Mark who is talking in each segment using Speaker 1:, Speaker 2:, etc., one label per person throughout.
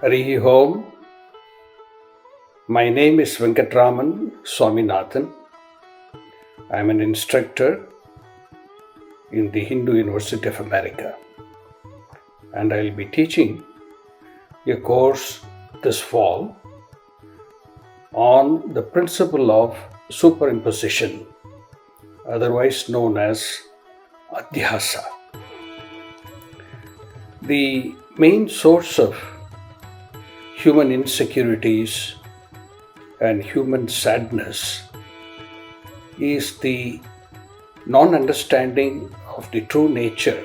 Speaker 1: Hari Om. My name is Venkat Raman Swami Nathan. I am an instructor in the Hindu University of America, and I will be teaching a course this fall on the principle of superimposition, otherwise known as Adhyasa. The main source of human insecurities and human sadness is the non-understanding of the true nature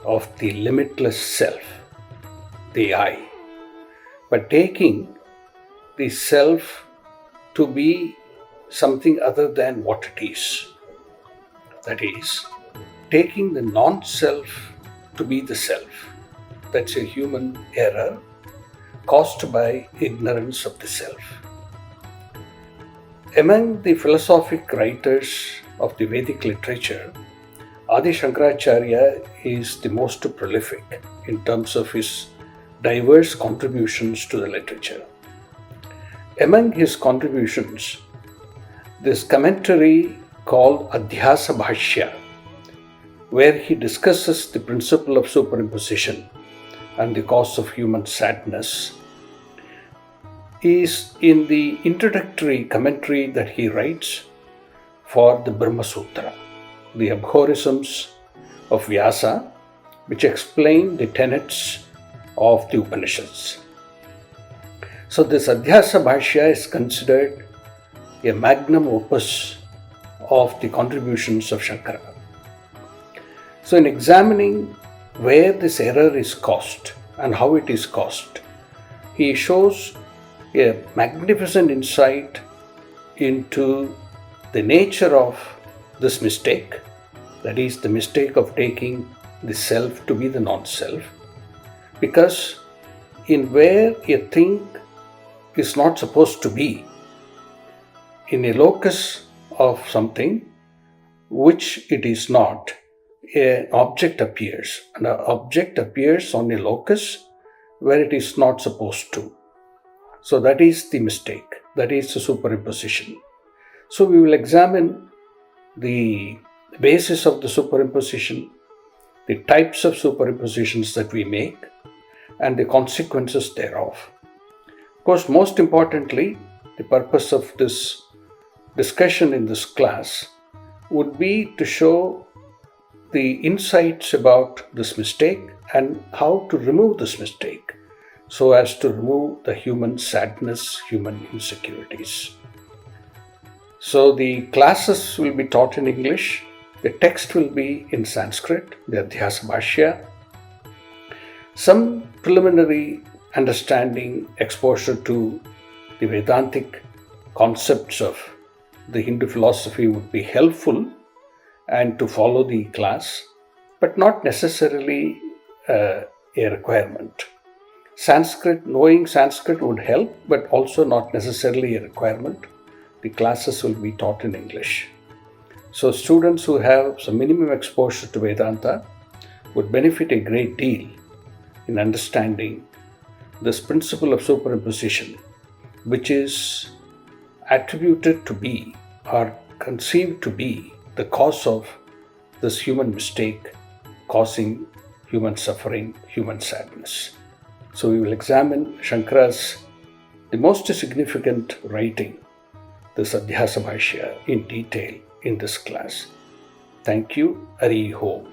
Speaker 1: of the limitless self, the I, but taking the self to be something other than what it is. That is, taking the non-self to be the self. That's a human error caused by ignorance of the self. Among the philosophic writers of the Vedic literature, Adi Shankaracharya is the most prolific in terms of his diverse contributions to the literature. Among his contributions, this commentary called Adhyasa Bhashya, where he discusses the principle of superimposition and the cause of human sadness, is in the introductory commentary that he writes for the Brahma Sutra, the Aphorisms of Vyasa, which explain the tenets of the Upanishads. So this Adhyasa Bhashya is considered a magnum opus of the contributions of Shankara. So in examining where this error is caused and how it is caused, he shows a magnificent insight into the nature of this mistake, that is, the mistake of taking the self to be the non-self, because in where a thing is not supposed to be, in a locus of something which it is not, an object appears, and an object appears on a locus where it is not supposed to. So that is the mistake, that is the superimposition. So we will examine the basis of the superimposition, the types of superimpositions that we make, and the consequences thereof. Of course, most importantly, the purpose of this discussion in this class would be to show the insights about this mistake and how to remove this mistake so as to remove the human sadness, human insecurities. So the classes will be taught in English. The text will be in Sanskrit, the Adhyasa Bhashya. Some preliminary understanding, exposure to the Vedantic concepts of the Hindu philosophy would be helpful, and to follow the class, but not necessarily a requirement. Knowing Sanskrit would help, but also not necessarily a requirement. The classes will be taught in English. So students who have some minimum exposure to Vedanta would benefit a great deal in understanding this principle of superimposition, which is attributed to be or conceived to be the cause of this human mistake causing human suffering, human sadness. So we will examine Shankara's the most significant writing, this Adhyasa Bhashya, in detail in this class. Thank you. Hari Om.